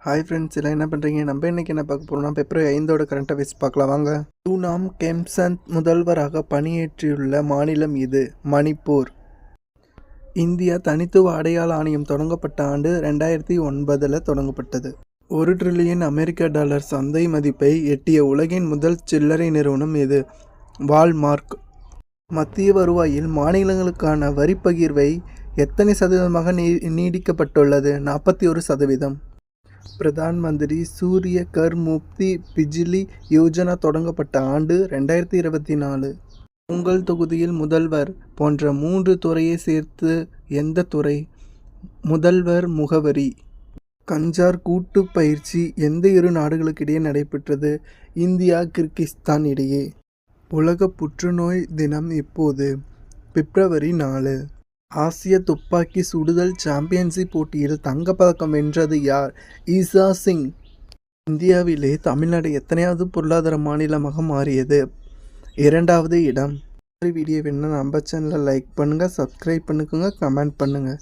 Hi friends, எல்லாம் என்ன பண்ணுறீங்க? நம்ம இன்றைக்கி என்ன பார்க்க போகிறோம்னா பிப்ரவரி 5 கரண்ட் அஃபேர்ஸ் பார்க்கலாம் வாங்க. யூனாம் கெம்சந்த் முதல்வராக பணியேற்றியுள்ள மாநிலம் இது மணிப்பூர். இந்தியா தனித்துவ அடையாள ஆணையம் தொடங்கப்பட்ட ஆண்டு 2009 தொடங்கப்பட்டது. $1 டிரில்லியன் அமெரிக்க சந்தை மதிப்பை எட்டிய உலகின் முதல் சில்லறை நிறுவனம் இது வால்மார்ட். மத்திய வருவாயில் மாநிலங்களுக்கான வரி பகிர்வை எத்தனை சதவீதமாக நீடிக்கப்பட்டுள்ளது? 41%. பிரதான் மந்திரி சூரிய கர் முக்தி பிஜிலி யோஜனா தொடங்கப்பட்ட ஆண்டு 2024. உங்கள் தொகுதியில் முதல்வர் போன்ற 3 துறையை சேர்த்து எந்த துறை? முதல்வர் முகவரி. கஞ்சார் கூட்டு பயிற்சி எந்த 2 நாடுகளுக்கிடையே நடைபெற்றது? இந்தியா கிர்கிஸ்தான் இடையே. உலக புற்றுநோய் தினம் இப்போது பிப்ரவரி 4. ஆசிய துப்பாக்கி சுடுதல் சாம்பியன்ஷிப் போட்டியில் தங்கப்பதக்கம் வென்றது யார்? ஈசா சிங். இந்தியாவிலே தமிழ்நாடு எத்தனையாவது பொருளாதார மாநிலமாக மாறியது? 2வது இடம். வீடியோ வேணும்னா நம்ம சேனலை லைக் பண்ணுங்கள், சப்ஸ்கிரைப் பண்ணுங்க, கமெண்ட் பண்ணுங்கள்.